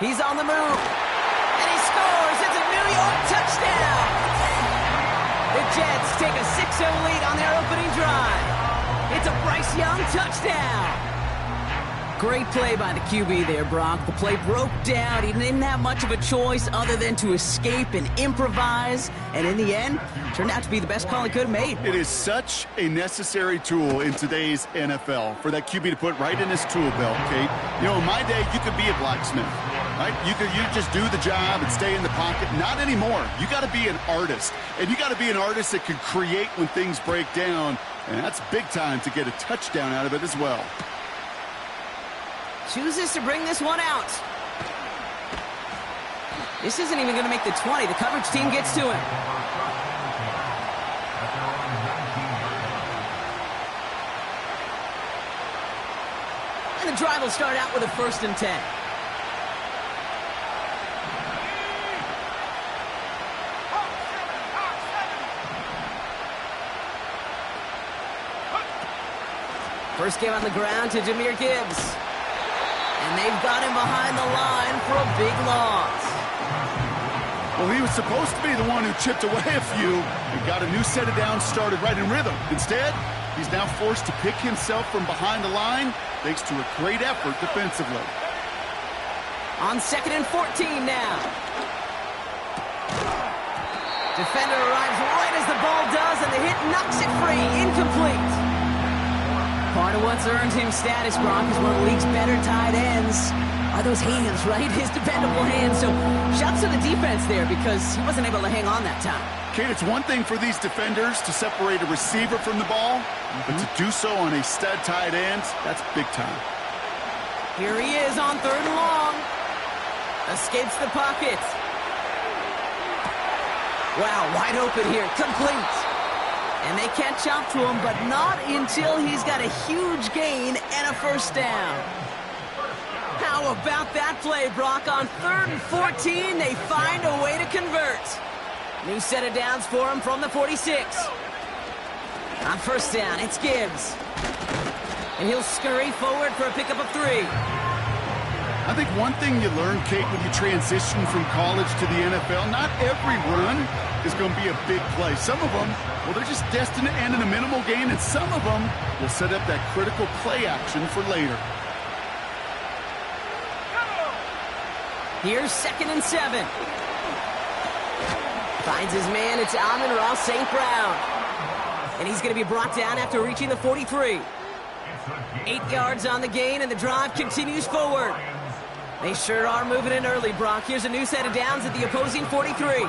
He's on the move. And he scores. It's a New York touchdown. The Jets take a 6-0 lead on their opening drive. It's a Bryce Young touchdown. Great play by the QB there, Brock. The play broke down. He didn't have much of a choice other than to escape and improvise. And in the end, turned out to be the best call he could have made. It is such a necessary tool in today's NFL for that QB to put right in his tool belt, Kate. You know, in my day, you could be a blacksmith, right? You just do the job and stay in the pocket. Not anymore. You got to be an artist. And you got to be an artist that can create when things break down. And that's big time to get a touchdown out of it as well. Chooses to bring this one out. This isn't even going to make the 20. The coverage team gets to him. And the drive will start out with a 1st and 10. First game on the ground to Jahmyr Gibbs. And they've got him behind the line for a big loss. Well, he was supposed to be the one who chipped away a few and got a new set of downs started right in rhythm. Instead, he's now forced to pick himself from behind the line thanks to a great effort defensively. On 2nd and 14 now. Defender arrives right as the ball does, and the hit knocks it free. Incomplete. Part of what's earned him status, Brock, is one of the league's better tight ends. Are those hands, right? His dependable hands. So shouts to the defense there because he wasn't able to hang on that time. Kate, it's one thing for these defenders to separate a receiver from the ball, but to do so on a stud tight end, that's big time. Here he is on 3rd and long. Escapes the pocket. Wow, wide open here. Complete. And they catch up to him, but not until he's got a huge gain and a 1st down. How about that play, Brock? On 3rd and 14, they find a way to convert. New set of downs for him from the 46. On 1st down, it's Gibbs. And he'll scurry forward for a pickup of 3. I think one thing you learn, Kate, when you transition from college to the NFL, not every run is going to be a big play. Some of them, well, they're just destined to end in a minimal gain, and some of them will set up that critical play action for later. Here's 2nd and 7. Finds his man. It's Amon-Ra St. Brown. And he's going to be brought down after reaching the 43. 8 yards on the gain, and the drive continues forward. They sure are moving in early, Brock. Here's a new set of downs at the opposing 43.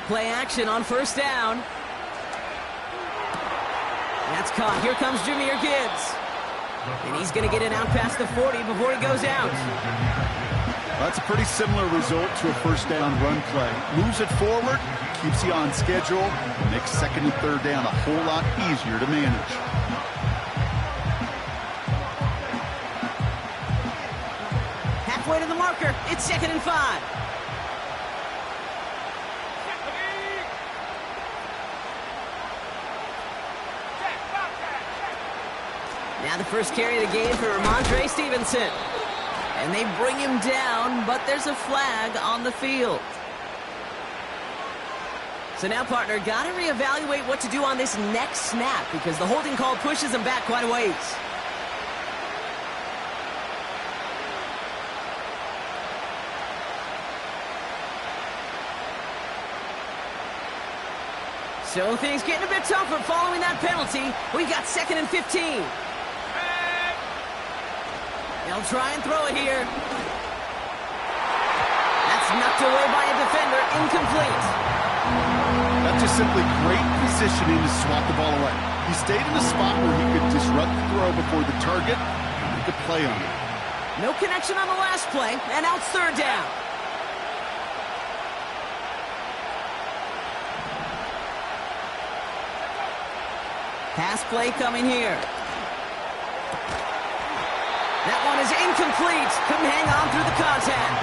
Play action on 1st down. That's caught. Here comes Jahmyr Gibbs. And he's going to get it out past the 40 before he goes out. That's a pretty similar result to a 1st down run play. Moves it forward, keeps you on schedule, and makes 2nd and 3rd down a whole lot easier to manage. Halfway to the marker. It's 2nd and 5. Now the first carry of the game for Rhamondre Stevenson. And they bring him down, but there's a flag on the field. So now, partner, got to reevaluate what to do on this next snap because the holding call pushes him back quite a ways. So things getting a bit tougher following that penalty. We've got 2nd and 15. They'll try and throw it here. That's knocked away by a defender. Incomplete. That's just simply great positioning to swat the ball away. He stayed in a spot where he could disrupt the throw before the target and make a play on it. No connection on the last play, and now it's 3rd down. Pass play coming here. That one is incomplete. Couldn't hang on through the contact.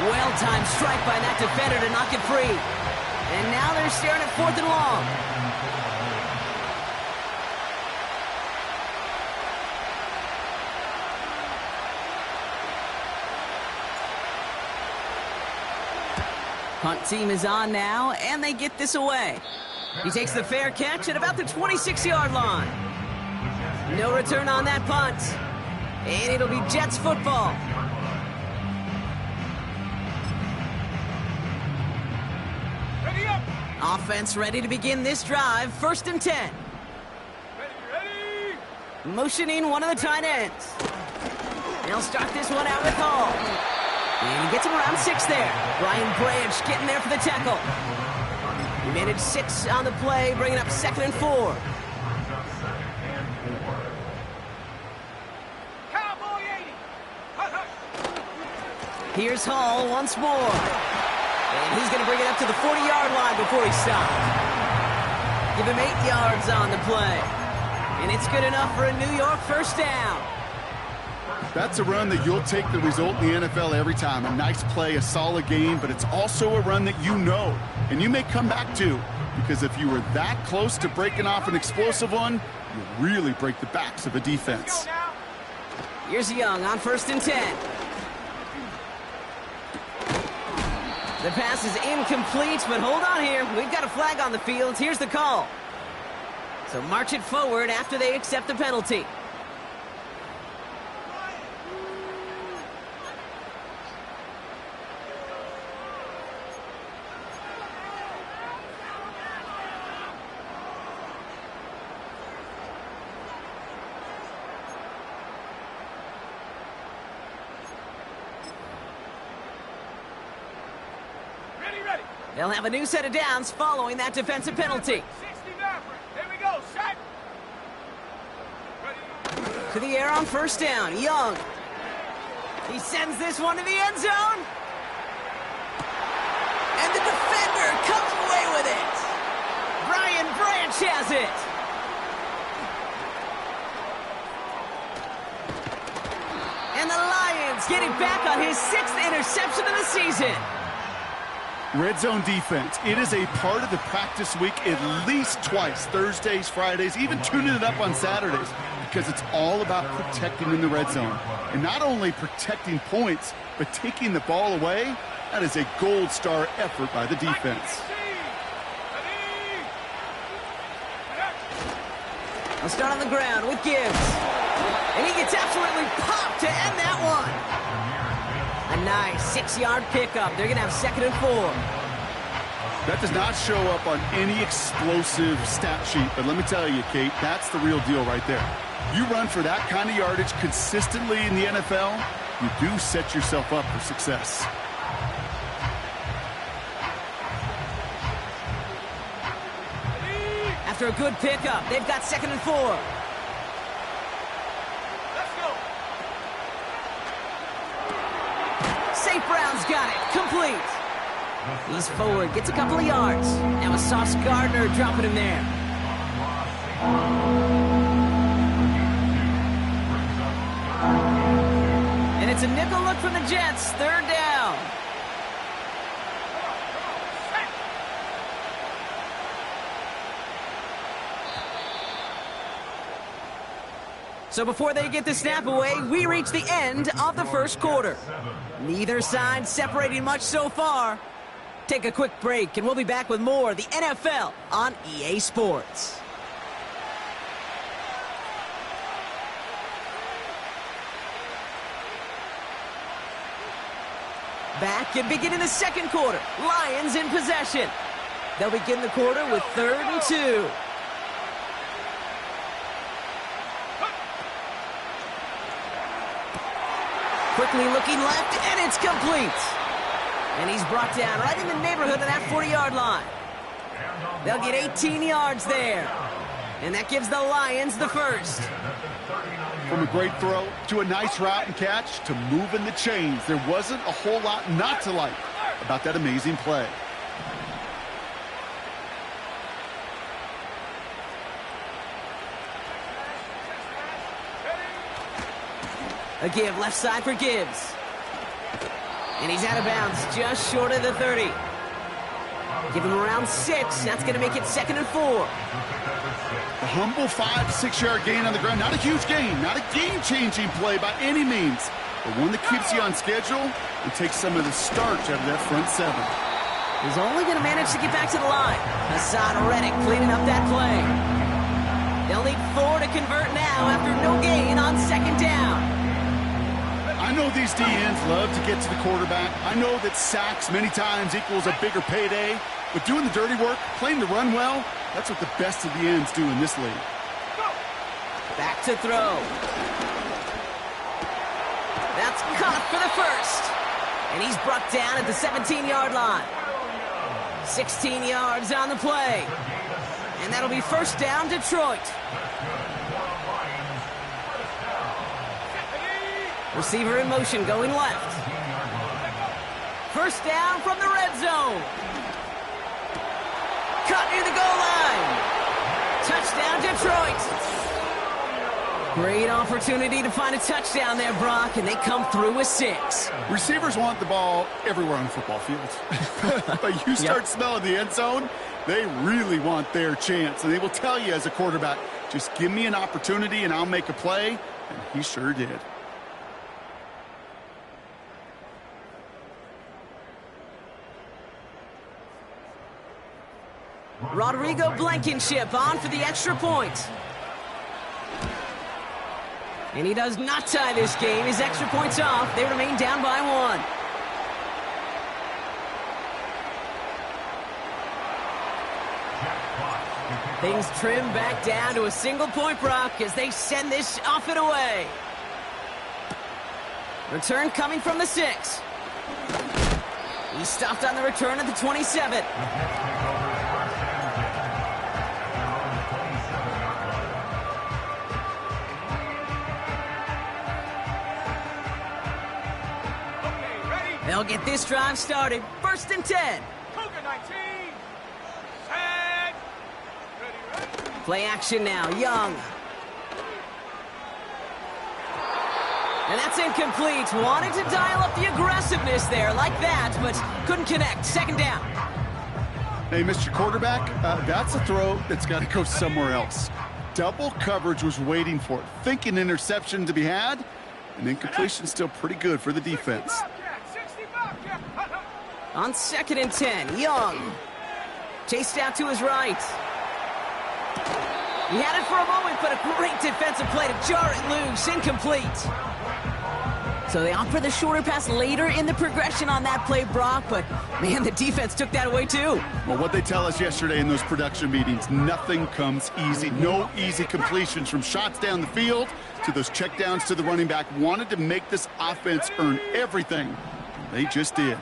Well-timed strike by that defender to knock it free. And now they're staring at 4th and long. Punt team is on now, and they get this away. He takes the fair catch at about the 26-yard line. No return on that punt. And it'll be Jets football. Ready up. Offense ready to begin this drive. 1st and 10. Ready. Motioning one of the tight ends. They'll start this one out with Hall. And he gets him around 6 there. Brian Branch getting there for the tackle. He managed 6 on the play, bringing up 2nd and 4. Cowboy 80. Hut, hut. Here's Hall once more. And he's going to bring it up to the 40-yard line before he stops. Give him 8 yards on the play. And it's good enough for a New York 1st down. That's a run that you'll take the result in the NFL every time. A nice play, a solid game, but it's also a run that you know, and you may come back to, because if you were that close to breaking off an explosive one, you really break the backs of a defense. Here's Young on 1st and 10. The pass is incomplete, but hold on here. We've got a flag on the field. Here's the call. So march it forward after they accept the penalty. Ready. They'll have a new set of downs following that defensive penalty. 60 Maverick. Here we go. Set. Ready. To the air on 1st down. Young. He sends this one to the end zone. And the defender comes away with it. Brian Branch has it. And the Lions get it back on his 6th interception of the season. Red zone defense, it is a part of the practice week at least twice, Thursdays, Fridays, even tuning it up on Saturdays, because it's all about protecting in the red zone. And not only protecting points, but taking the ball away, that is a gold star effort by the defense. I'll start on the ground with Gibbs. And he gets absolutely popped to end that one. A nice 6-yard pickup. They're going to have 2nd and 4. That does not show up on any explosive stat sheet, but let me tell you, Kate, that's the real deal right there. You run for that kind of yardage consistently in the NFL, you do set yourself up for success. After a good pickup, they've got 2nd and 4. St. Brown's got it. Complete. He's forward. Gets a couple of yards. Now a Sauce Gardner dropping him there. And it's a nickel look from the Jets. 3rd down. So before they get the snap away, we reach the end of the 1st quarter. Neither side separating much so far. Take a quick break, and we'll be back with more of the NFL on EA Sports. Back and beginning the 2nd quarter. Lions in possession. They'll begin the quarter with 3rd and 2. Quickly looking left, and it's complete. And he's brought down right in the neighborhood of that 40-yard line. They'll get 18 yards there. And that gives the Lions the 1st. From a great throw to a nice route and catch to moving the chains, there wasn't a whole lot not to like about that amazing play. A give left side for Gibbs. And he's out of bounds just short of the 30. Give him around 6. That's going to make it 2nd and 4. A humble 5-6-yard gain on the ground. Not a huge gain, not a game-changing play by any means, but one that keeps you on schedule and takes some of the starch out of that front 7. He's only going to manage to get back to the line. Hassan Reddick cleaning up that play. They'll need 4 to convert now after no gain on second down. I know these DNs love to get to the quarterback. I know that sacks many times equals a bigger payday. But doing the dirty work, playing the run well, that's what the best of the ends do in this league. Back to throw. That's caught for the first. And he's brought down at the 17-yard line. 16 yards on the play. And that'll be first down, Detroit. Receiver in motion going left. First down from the red zone. Cut near the goal line. Touchdown, Detroit. Great opportunity to find a touchdown there, Brock, and they come through with 6. Receivers want the ball everywhere on the football field. But you start smelling the end zone, they really want their chance. And they will tell you as a quarterback, just give me an opportunity and I'll make a play. And he sure did. Rodrigo Blankenship on for the extra point. And he does not tie this game. His extra point's off. They remain down by 1. Things trim back down to a single point, Brock, as they send this off and away. Return coming from the 6. He stopped on the return at the 27. They'll get this drive started. First and 10. Cougar 19. Set. Ready. Play action now. Young. And that's incomplete. Wanted to dial up the aggressiveness there like that, but couldn't connect. Second down. Hey, Mr. Quarterback, that's a throw that's got to go somewhere else. Double coverage was waiting for it. Thinking interception to be had, and incompletion still pretty good for the defense. On second and 10, Young. Chased out to his right. He had it for a moment, but a great defensive play to jar it loose. Incomplete. So they opt for the shorter pass later in the progression on that play, Brock, but, man, the defense took that away, too. Well, what they tell us yesterday in those production meetings, nothing comes easy. No easy completions from shots down the field to those checkdowns to the running back. Wanted to make this offense earn everything. They just did.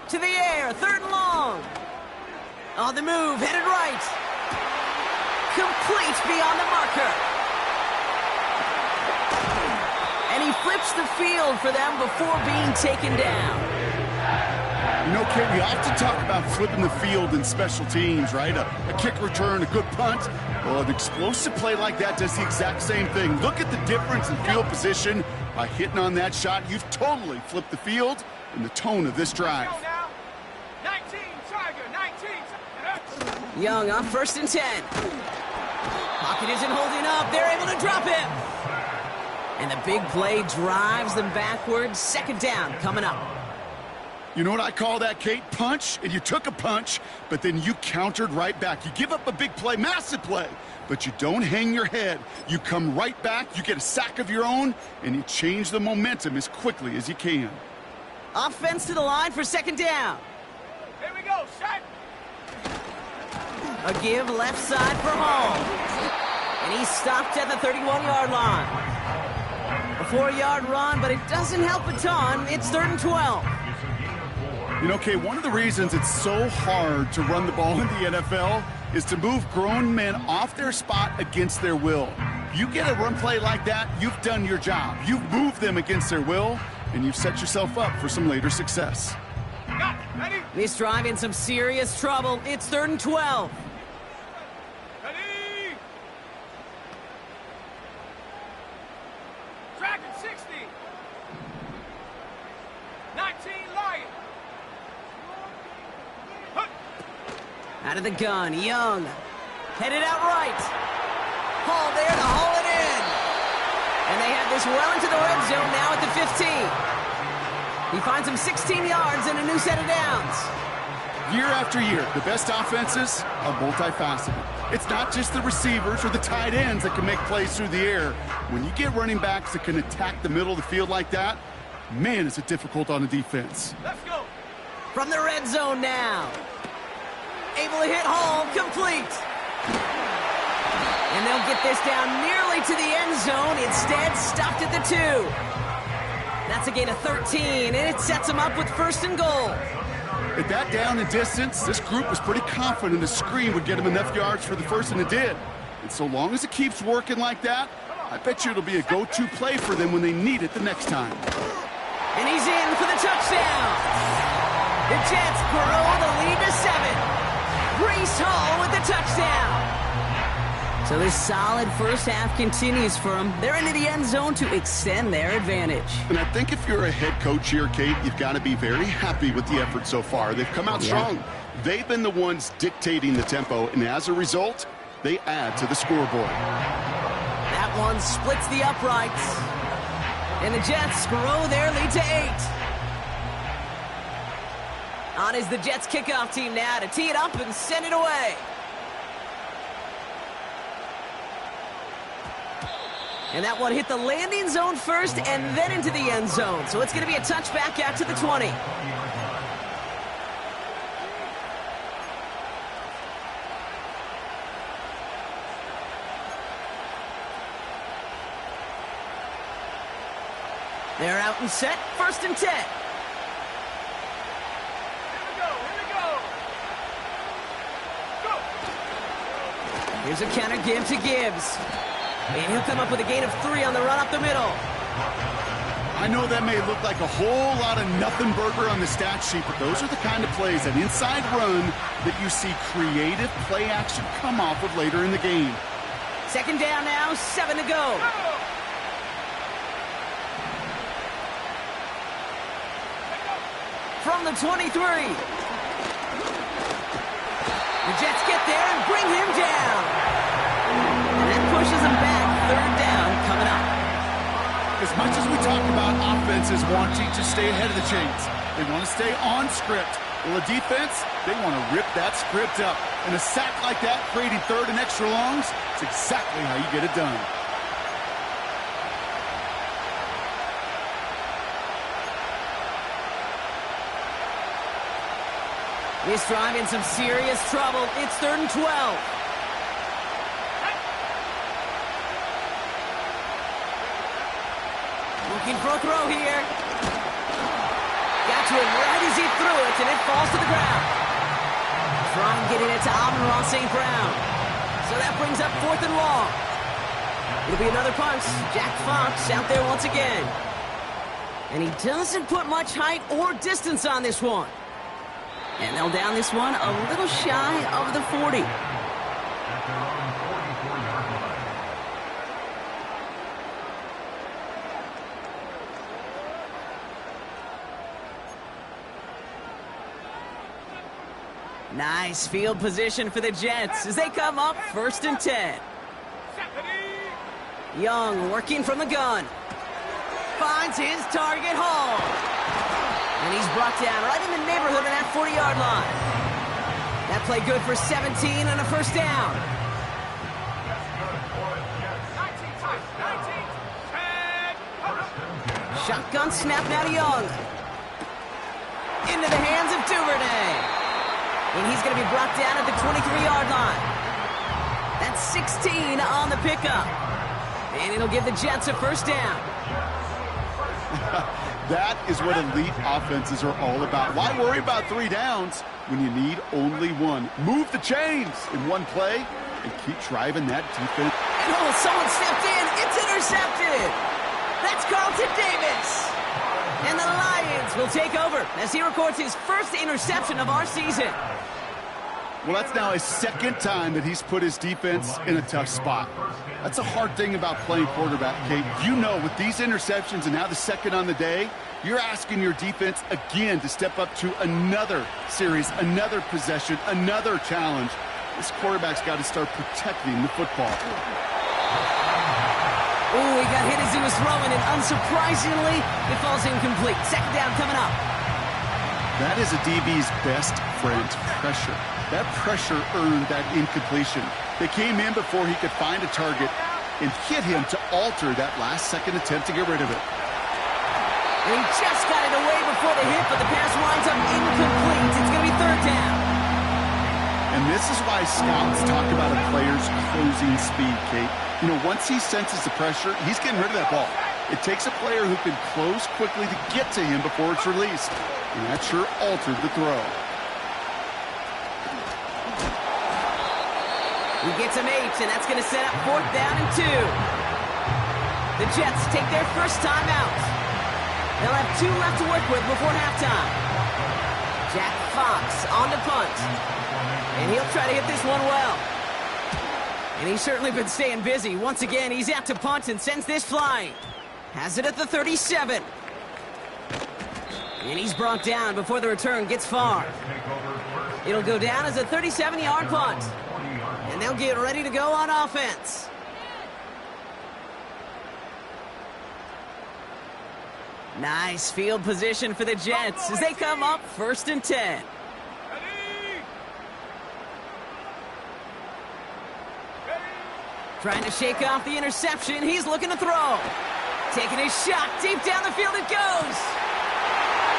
To the air, third and long. On the move, headed right. Complete beyond the marker. And he flips the field for them before being taken down. You know, Kate, we often talk about flipping the field in special teams, right? A kick return, a good punt. Well, an explosive play like that does the exact same thing. Look at the difference in field position. By hitting on that shot, you've totally flipped the field and the tone of this drive. 19, Tiger, 19. Young on first and 10. Pocket isn't holding up. They're able to drop him. And the big play drives them backwards. Second down coming up. You know what I call that, Kate? Punch, and you took a punch, but then you countered right back. You give up a big play, massive play, but you don't hang your head. You come right back, you get a sack of your own, and you change the momentum as quickly as you can. Offense to the line for second down. Here we go, set. A give left side for Hall. And he's stopped at the 31-yard line. A 4-yard run, but it doesn't help a ton. It's third and 12. You know, Kay, one of the reasons it's so hard to run the ball in the NFL is to move grown men off their spot against their will. You get a run play like that, you've done your job. You've moved them against their will, and you've set yourself up for some later success. Got it. Ready? This drive in some serious trouble. It's third and 12. Ready? Dragon 60. 19, Lion. Out of the gun, Young. Headed out right. Hall there to haul it in. And they have this well into the red zone now at the 15. He finds him 16 yards and a new set of downs. Year after year, the best offenses are multifaceted. It's not just the receivers or the tight ends that can make plays through the air. When you get running backs that can attack the middle of the field like that, man, is it difficult on the defense. Let's go. From the red zone now. Able to hit Hall, complete. And they'll get this down nearly to the end zone. Instead, stopped at the 2. That's a gain of 13, and it sets them up with 1st and goal. At that down and distance, this group was pretty confident the screen would get them enough yards for the first, and it did. And so long as it keeps working like that, I bet you it'll be a go-to play for them when they need it the next time. And he's in for the touchdown. The Jets grow the lead to 7. Breece Hall with the touchdown. So this solid first half continues for them. They're into the end zone to extend their advantage. And I think if you're a head coach here, Kate, you've got to be very happy with the effort so far. They've come out strong. They've been the ones dictating the tempo, and as a result, they add to the scoreboard. That one splits the uprights. And the Jets grow their lead to 8. On is the Jets kickoff team now to tee it up and send it away. And that one hit the landing zone first and then into the end zone. So it's going to be a touchback out to the 20. They're out and set, 1st and 10. Here's a counter give to Gibbs. And he'll come up with a gain of 3 on the run up the middle. I know that may look like a whole lot of nothing burger on the stat sheet, but those are the kind of plays, an inside run, that you see creative play action come off of later in the game. 2nd down now, 7 to go. From the 23. The Jets get there and bring him down. And that pushes him back. 3rd down coming up. As much as we talk about offenses wanting to stay ahead of the chains, they want to stay on script. Well, the defense, they want to rip that script up. And a sack like that, creating 3rd and extra longs, it's exactly how you get it done. This drive in some serious trouble. It's 3rd and 12. Looking for a throw here. Got to him right as he threw it, and it falls to the ground. Trying getting it to Amon-Ra St. Brown. So that brings up 4th and long. It'll be another punt. Jack Fox out there once again. And he doesn't put much height or distance on this one. And they'll down this one a little shy of the 40. Nice field position for the Jets as they come up 1st and 10. Young working from the gun. Finds his target, Hall. And he's brought down right in the neighborhood of that 40-yard line. That play good for 17 and a 1st down. 19, Shotgun snap now to Young. Into the hands of Duvernay. And he's going to be brought down at the 23-yard line. That's 16 on the pickup. And it'll give the Jets a 1st down. That is what elite offenses are all about. Why worry about 3 downs when you need only 1? Move the chains in one play and keep driving that defense. Oh, someone stepped in. It's intercepted. That's Carlton Davis. And the Lions will take over as he records his 1st interception of our season. Well, that's now his 2nd time that he's put his defense in a tough spot. That's a hard thing about playing quarterback, Kate. You know, with these interceptions and now the 2nd on the day, you're asking your defense again to step up to another series, another possession, another challenge. This quarterback's got to start protecting the football. Oh, he got hit as he was throwing, and unsurprisingly, it falls incomplete. Second down coming up. That is a DB's best friend, pressure. That pressure earned that incompletion. They came in before he could find a target and hit him to alter that last-second attempt to get rid of it. And he just got it away before the hit, but the pass winds up incomplete. It's going to be third down. And this is why scouts talk about a player's closing speed, Kate. You know, once he senses the pressure, he's getting rid of that ball. It takes a player who can close quickly to get to him before it's released. And that sure altered the throw. He gets him 8, and that's going to set up fourth down and 2. The Jets take their first time out. They'll have 2 left to work with before halftime. Jack Fox on the punt. And he'll try to hit this one well. And he's certainly been staying busy. Once again, he's out to punt and sends this flying. Has it at the 37. And he's brought down before the return gets far. It'll go down as a 37-yard punt. And they'll get ready to go on offense. Nice field position for the Jets as they come up 1st and 10. Trying to shake off the interception. He's looking to throw. Taking his shot. Deep down the field it goes.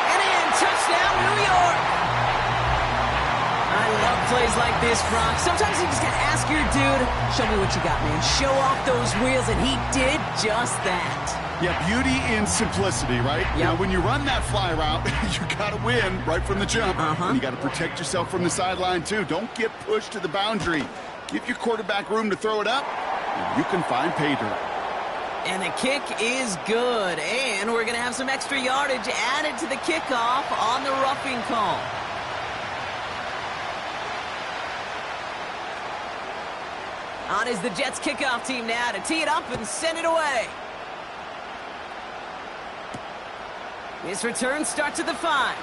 And in. Touchdown, New York. I love plays like this, Brock. Sometimes you just got to ask your dude, show me what you got, man. Show off those wheels, and he did just that. Yeah, beauty in simplicity, right? Yep. You know, when you run that fly route, you got to win right from the jump. And you got to protect yourself from the sideline, too. Don't get pushed to the boundary. Give your quarterback room to throw it up, and you can find pay dirt. And the kick is good. And we're going to have some extra yardage added to the kickoff on the roughing call. On is the Jets kickoff team now to tee it up and send it away. This return starts at the 5.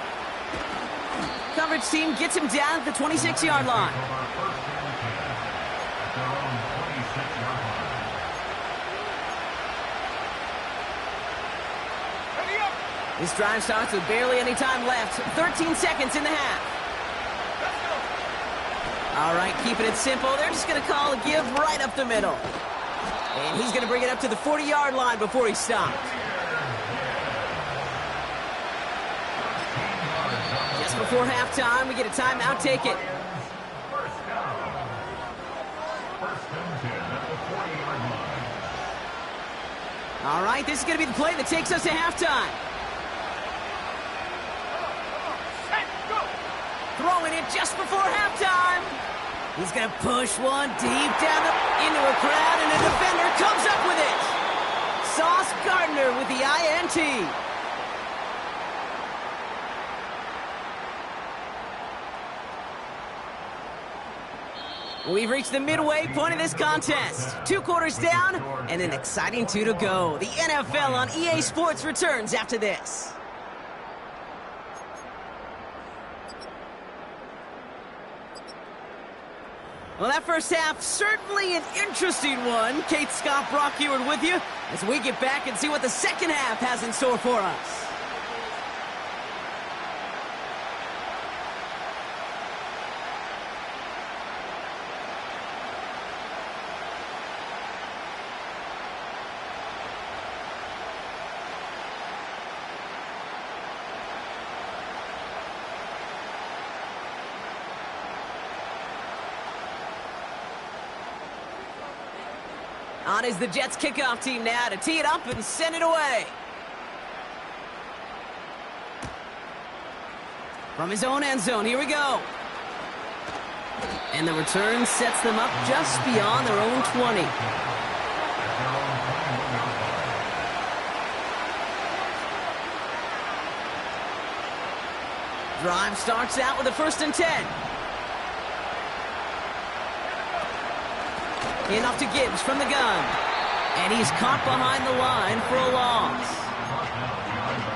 Coverage team gets him down at the 26-yard line. This drive starts with barely any time left. 13 seconds in the half. All right, keeping it simple. They're just going to call a give right up the middle. And he's going to bring it up to the 40-yard line before he stops. Just before halftime, we get a timeout. Take it. All right, this is going to be the play that takes us to halftime. Throwing it just before halftime. He's going to push one deep down into a crowd, and a defender comes up with it. Sauce Gardner with the INT. We've reached the midway point of this contest. 2 quarters down, and an exciting 2 to go. The NFL on EA Sports returns after this. Well, that first half, certainly an interesting one. Kate, Scott, Brock Ewart with you as we get back and see what the second half has in store for us. On is the Jets kickoff team now to tee it up and send it away. From his own end zone, here we go. And the return sets them up just beyond their own 20. Drive starts out with a 1st and 10. Enough to Gibbs from the gun. And he's caught behind the line for a loss.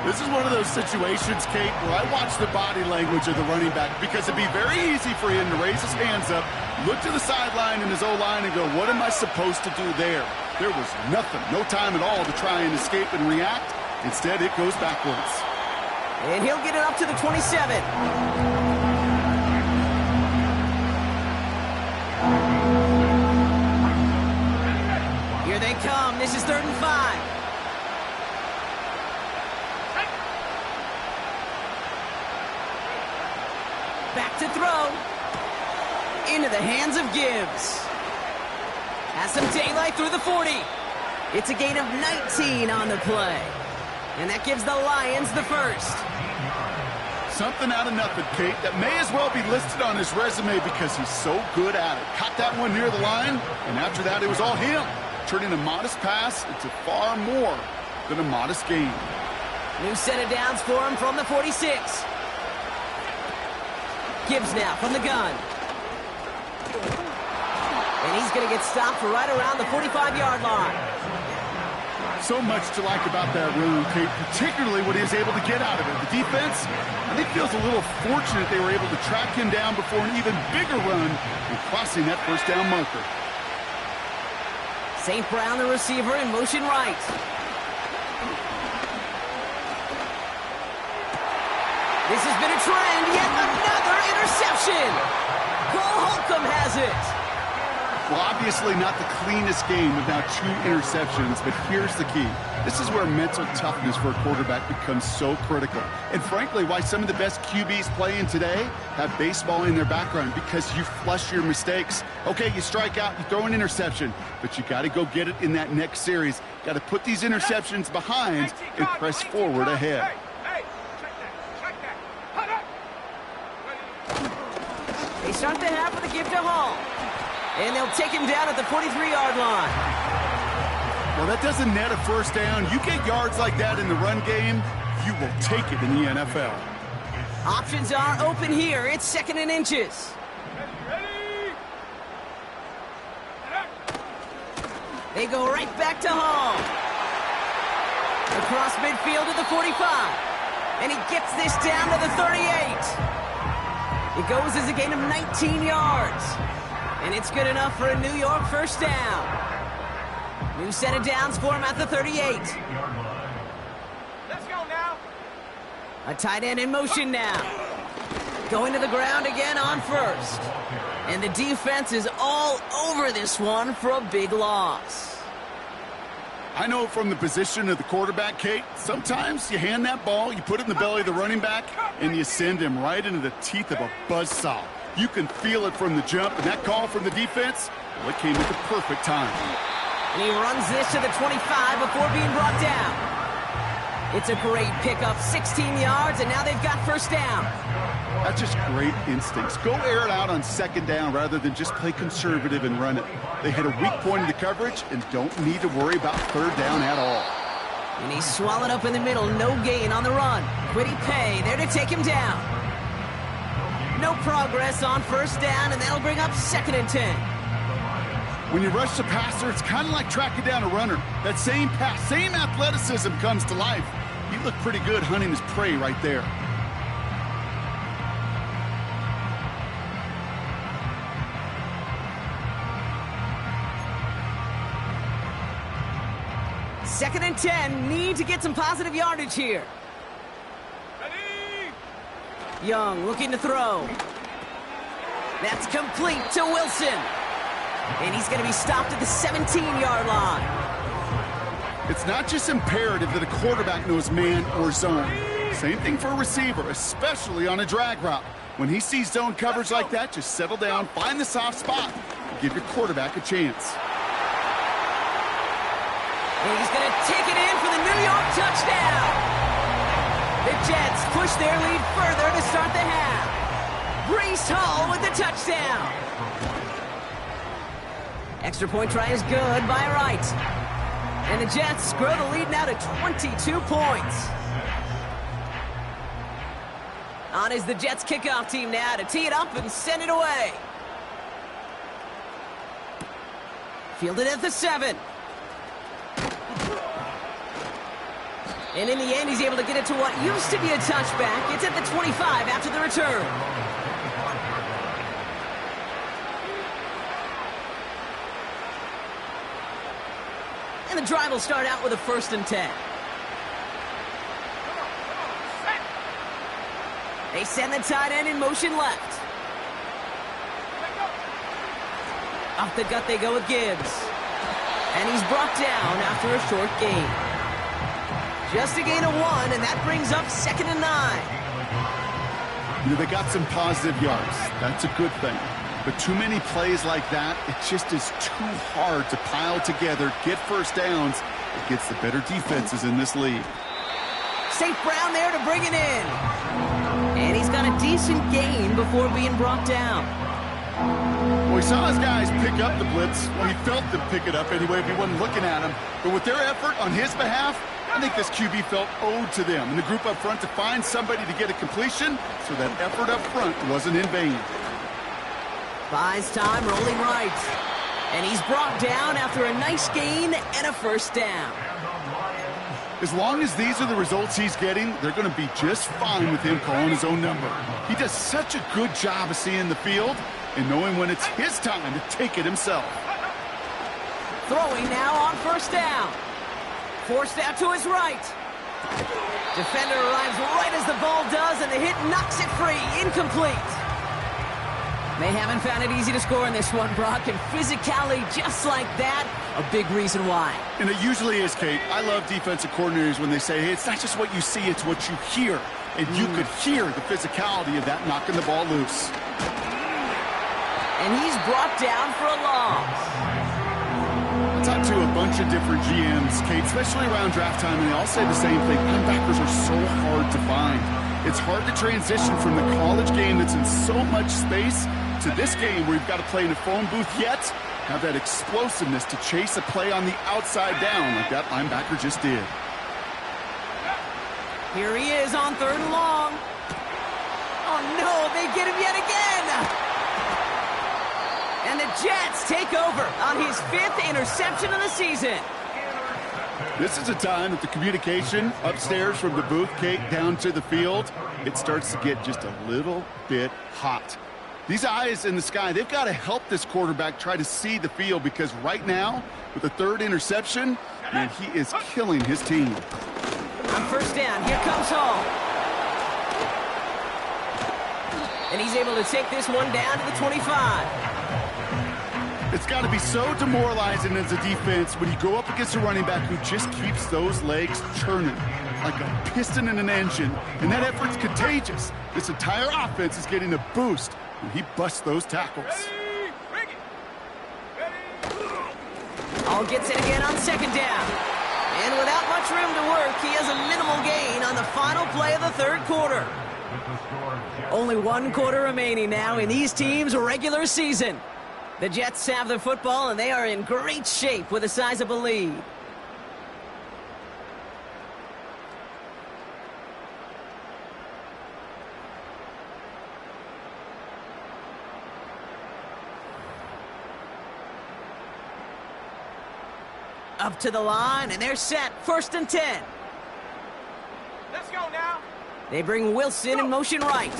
This is one of those situations, Kate, where I watch the body language of the running back because it'd be very easy for him to raise his hands up, looked to the sideline in his O-line and go, what am I supposed to do there? There was nothing, no time at all to try and escape and react. Instead, it goes backwards. And he'll get it up to the 27. Here they come. This is 3rd and 5. Back to throw. Into the hands of Gibbs. Has some daylight through the 40. It's a gain of 19 on the play. And that gives the Lions the first. Something out of nothing, Kate, that may as well be listed on his resume because he's so good at it. Caught that one near the line, and after that, it was all him. Turning a modest pass into far more than a modest gain. New set of downs for him from the 46. Gibbs now from the gun. And he's going to get stopped for right around the 45-yard line. So much to like about that run, Kate, particularly what he was able to get out of it. The defense, I think, feels a little fortunate they were able to track him down before an even bigger run and crossing that first down marker. St. Brown, the receiver, in motion right. This has been a trend. Yet another interception. Cole Holcomb has it. Well, obviously not the cleanest game of now 2 interceptions, but here's the key. This is where mental toughness for a quarterback becomes so critical. And frankly, why some of the best QBs playing today have baseball in their background, because you flush your mistakes. Okay, you strike out, you throw an interception, but you got to go get it in that next series. Got to put these interceptions behind and press forward ahead. Hey, check that. They start the half with a gift to Hall. And they'll take him down at the 43-yard line. Well, that doesn't net a first down. You get yards like that in the run game, you will take it in the NFL. Options are open here. It's 2nd and inches. Ready? They go right back to Hall. Across midfield to the 45. And he gets this down to the 38. It goes as a gain of 19 yards. And it's good enough for a New York first down. New set of downs for him at the 38. Let's go now. A tight end in motion now. Going to the ground again on first. And the defense is all over this one for a big loss. I know from the position of the quarterback, Kate, sometimes you hand that ball, you put it in the belly of the running back, and you send him right into the teeth of a buzzsaw. You can feel it from the jump, and that call from the defense, well, it came at the perfect time. And he runs this to the 25 before being brought down. It's a great pickup, 16 yards, and now they've got first down. That's just great instincts. Go air it out on 2nd down rather than just play conservative and run it. They hit a weak point in the coverage and don't need to worry about 3rd down at all. And he's swallowed up in the middle, no gain on the run. Quiddy Pay there to take him down. No progress on first down, and that'll bring up 2nd and 10. When you rush the passer, it's kind of like tracking down a runner. That same pass, same athleticism comes to life. He looked pretty good hunting his prey right there. Second and 10, need to get some positive yardage here. Ready? Young looking to throw. That's complete to Wilson. And he's going to be stopped at the 17-yard line. It's not just imperative that a quarterback knows man or zone. Same thing for a receiver, especially on a drag route. When he sees zone coverage like that, just settle down, find the soft spot, and give your quarterback a chance. And he's going to take it in for the New York touchdown. The Jets push their lead further to start the half. Breece Hall with the touchdown. Extra point try is good by Wright. And the Jets grow the lead now to 22 points. On is the Jets kickoff team now to tee it up and send it away. Fielded at the 7. And in the end, he's able to get it to what used to be a touchback. It's at the 25 after the return. And the drive will start out with a 1st and 10. They send the tight end in motion left. Off the gut they go with Gibbs. And he's brought down after a short gain. Just a gain of 1, and that brings up 2nd and 9. You know, they got some positive yards. That's a good thing. But too many plays like that, it just is too hard to pile together, get first downs against the better defenses in this league. St. Brown there to bring it in. And he's got a decent gain before being brought down. Well, he saw his guys pick up the blitz. Well, he felt them pick it up anyway if he wasn't looking at him. But with their effort on his behalf, I think this QB felt owed to them and the group up front to find somebody to get a completion, so that effort up front wasn't in vain. Buys time, rolling right. And he's brought down after a nice gain and a 1st down. As long as these are the results he's getting, they're going to be just fine with him calling his own number. He does such a good job of seeing the field and knowing when it's his time to take it himself. Throwing now on 1st down. Forced out to his right. Defender arrives right as the ball does, and the hit knocks it free. Incomplete. They haven't found it easy to score in this one, Brock, and physicality just like that, a big reason why. And it usually is, Kate. I love defensive coordinators when they say, hey, it's not just what you see, it's what you hear. And you could hear the physicality of that knocking the ball loose. And he's brought down for a loss. I talked to a bunch of different GMs, Kate, especially around draft time, and they all say the same thing. Linebackers are so hard to find. It's hard to transition from the college game that's in so much space to this game where you've got to play in a phone booth, yet have that explosiveness to chase a play on the outside down like that linebacker just did. Here he is on 3rd and long. Oh no, they get him yet again. And the Jets take over on his 5th interception of the season. This is a time that the communication upstairs from the booth, Kate, down to the field, it starts to get just a little bit hot. These eyes in the sky, they've got to help this quarterback try to see the field, because right now, with the 3rd interception, man, he is killing his team. On 1st down, here comes Hall. And he's able to take this one down to the 25. It's got to be so demoralizing as a defense when you go up against a running back who just keeps those legs churning like a piston in an engine, and that effort's contagious. This entire offense is getting a boost when he busts those tackles. All gets it again on 2nd down. And without much room to work, he has a minimal gain on the final play of the 3rd quarter. Only 1 quarter remaining now in these teams' regular season. The Jets have the football, and they are in great shape with a sizable lead. Up to the line, and they're set. 1st and 10. Let's go now. They bring Wilson in motion right.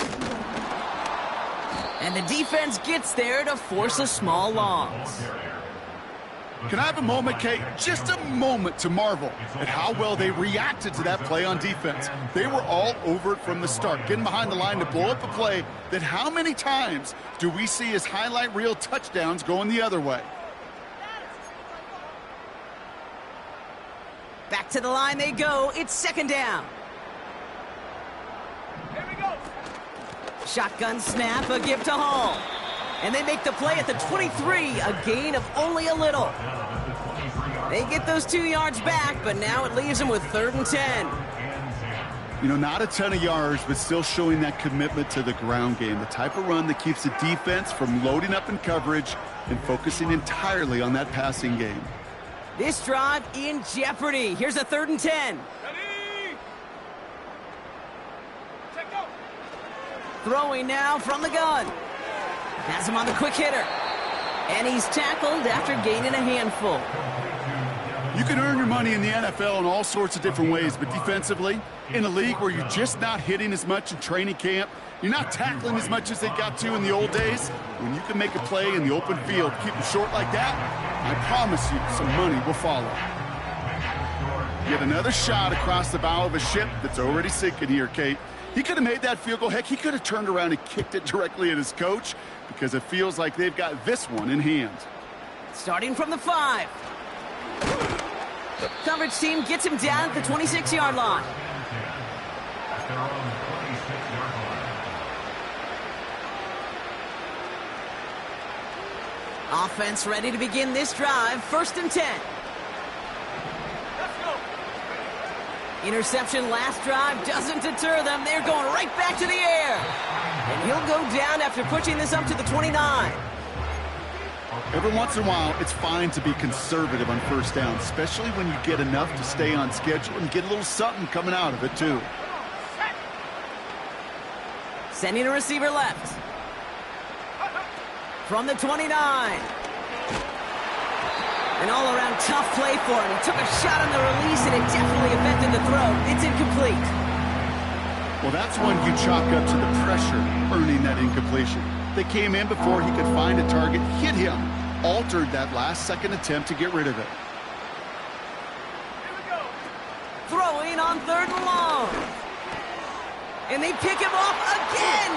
And the defense gets there to force a small loss. Can I have a moment, Kate? Just a moment to marvel at how well they reacted to that play on defense. They were all over it from the start, getting behind the line to blow up a play that how many times do we see as highlight reel touchdowns going the other way? Back to the line they go. It's 2nd down. Here we go. Shotgun snap, a give to Hall. And they make the play at the 23, a gain of only a little. They get those 2 yards back, but now it leaves them with 3rd and 10. You know, not a ton of yards, but still showing that commitment to the ground game, the type of run that keeps the defense from loading up in coverage and focusing entirely on that passing game. This drive in jeopardy. Here's a 3rd and 10. Ready? Check go. Throwing now from the gun. Has him on the quick hitter. And he's tackled after gaining a handful. You can earn your money in the NFL in all sorts of different ways, but defensively, in a league where you're just not hitting as much in training camp, you're not tackling as much as they got to in the old days, when you can make a play in the open field, keep them short like that, I promise you some money will follow. Yet another shot across the bow of a ship that's already sinking here, Kate. He could have made that field goal. Heck, he could have turned around and kicked it directly at his coach because it feels like they've got this one in hand. Starting from the 5. Coverage team gets him down at the 26-yard line. Offense ready to begin this drive. 1st and 10. Let's go. Interception last drive doesn't deter them. They're going right back to the air. And he'll go down after pushing this up to the 29. Every once in a while, it's fine to be conservative on 1st down, especially when you get enough to stay on schedule and get a little something coming out of it, too. Sending a receiver left. From the 29. An all-around tough play for him. He took a shot on the release, and it definitely affected the throw. It's incomplete. Well, that's one you chalk up to the pressure earning that incompletion. They came in before he could find a target, hit him, altered that last-second attempt to get rid of it. Here we go. Throwing on 3rd and long. And they pick him off again.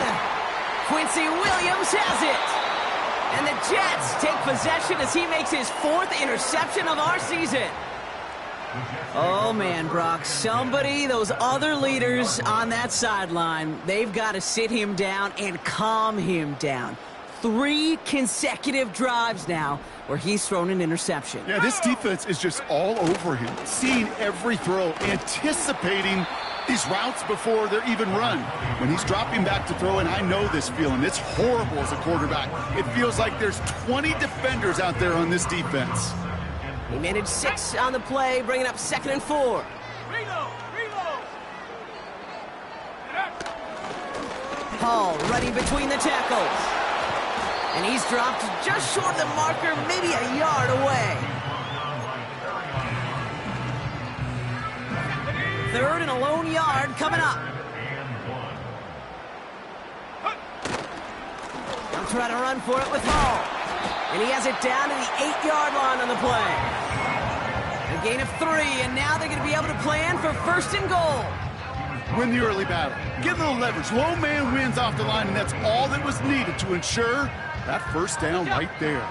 Quincy Williams has it. And the Jets take possession as he makes his 4th interception of our season. Oh, man, Brock, those other leaders on that sideline, they've got to sit him down and calm him down. 3 consecutive drives now where he's thrown an interception. Yeah, this defense is just all over him, seeing every throw, anticipating these routes before they're even run. When he's dropping back to throw, and I know this feeling, it's horrible as a quarterback. It feels like there's 20 defenders out there on this defense. He managed 6 on the play, bringing up 2nd and 4. Reload. Hall running between the tackles. And he's dropped just short of the marker, maybe a yard away. 3rd and a lone yard coming up. He'll try to run for it with Hall. And he has it down to the 8-yard line on the play. A gain of 3, and now they're going to be able to plan for 1st and goal. Win the early battle. Get a little leverage. Low man wins off the line, and that's all that was needed to ensure that 1st down right there.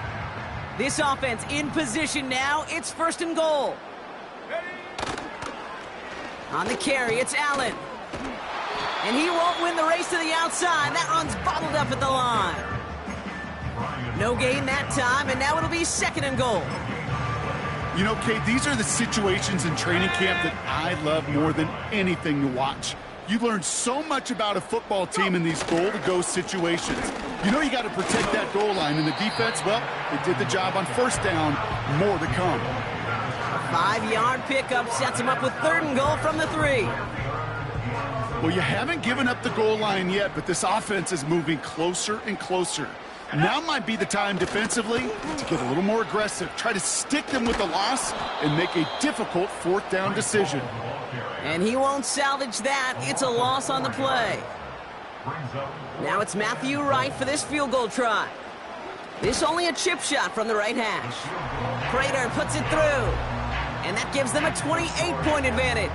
This offense in position now. It's 1st and goal. On the carry, it's Allen. And he won't win the race to the outside. That run's bottled up at the line. No gain that time, and now it'll be 2nd and goal. You know, Kate, these are the situations in training camp that I love more than anything to watch. You learn so much about a football team in these goal-to-go situations. You know you got to protect that goal line, and the defense, well, they did the job on 1st down. More to come. A 5-yard pickup sets him up with 3rd and goal from the 3. Well, you haven't given up the goal line yet, but this offense is moving closer and closer. Now might be the time defensively to get a little more aggressive, try to stick them with the loss, and make a difficult 4th down decision. And he won't salvage that. It's a loss on the play. Now it's Matthew Wright for this field goal try. This only a chip shot from the right hash. Prater puts it through. And that gives them a 28-point advantage.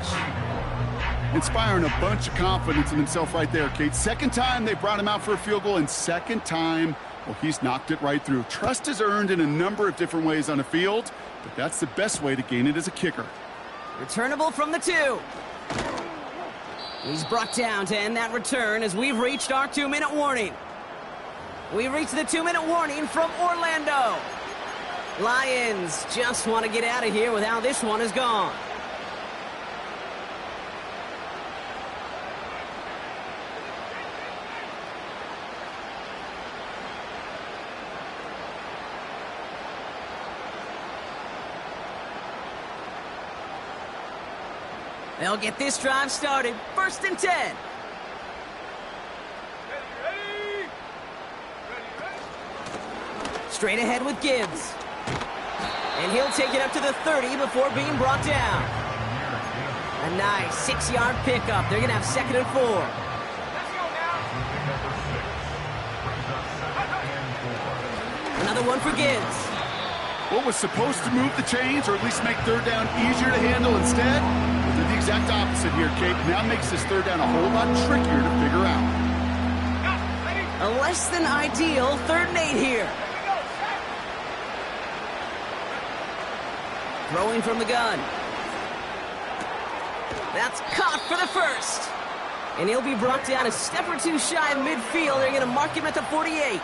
Inspiring a bunch of confidence in himself right there, Kate. 2nd time they brought him out for a field goal, and 2nd time, well, he's knocked it right through. Trust is earned in a number of different ways on the field, but that's the best way to gain it as a kicker. Returnable from the 2. He's brought down to end that return as we've reached our 2-minute warning. We've reached the 2-minute warning from Orlando. Lions just want to get out of here with how this one has gone. They'll get this drive started. 1st and 10. Ready. Straight ahead with Gibbs. And he'll take it up to the 30 before being brought down. A nice 6-yard pickup. They're going to have 2nd and 4. Let's go now. Another one for Gibbs. What was supposed to move the chains, or at least make third down easier to handle instead, they did the exact opposite here, Kate. Now makes this third down a whole lot trickier to figure out. A less than ideal 3rd and 8 here. Throwing from the gun. That's caught for the first. And he'll be brought down a step or two shy of midfield. They're going to mark him at the 48.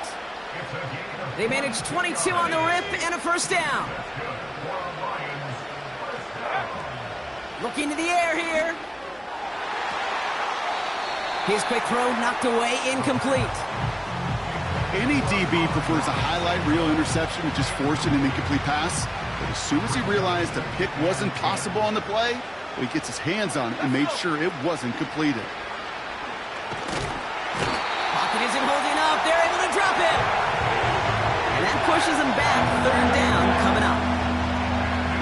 They managed 22 on the rip and a first down. Looking to the air here. His quick throw knocked away, incomplete. Any DB prefers a highlight reel interception to just forcing an incomplete pass. But as soon as he realized a pick wasn't possible on the play, he gets his hands on it and made sure it wasn't completed. Pocket isn't holding up. They're able to drop him. And that pushes him back. 3rd down coming up.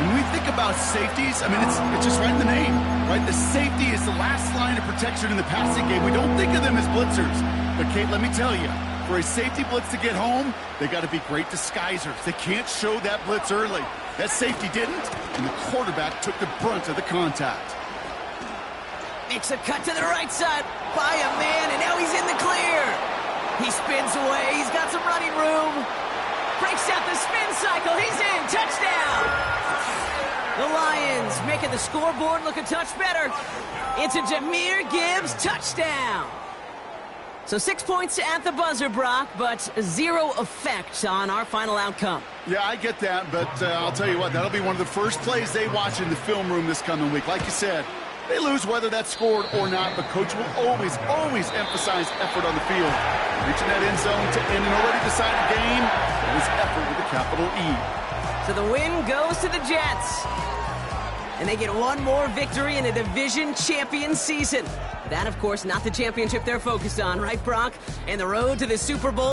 When we think about safeties, I mean, it's just right in the name, right? The safety is the last line of protection in the passing game. We don't think of them as blitzers. But, Kate, let me tell you, for a safety blitz to get home, they got to be great disguisers. They can't show that blitz early. That safety didn't, and the quarterback took the brunt of the contact. Makes a cut to the right side by a man, and now he's in the clear. He spins away. He's got some running room. Breaks out the spin cycle. He's in. Touchdown. The Lions making the scoreboard look a touch better. It's a Jahmyr Gibbs touchdown. So 6 points at the buzzer, Brock, but 0 effect on our final outcome. Yeah, I get that, but I'll tell you what, that'll be one of the first plays they watch in the film room this coming week. Like you said, they lose whether that's scored or not, but Coach will always emphasize effort on the field. Reaching that end zone to end an already decided game, that is effort with a capital E. So the win goes to the Jets. And they get one more victory in a division champion season. That, of course, not the championship they're focused on, right, Brock? And the road to the Super Bowl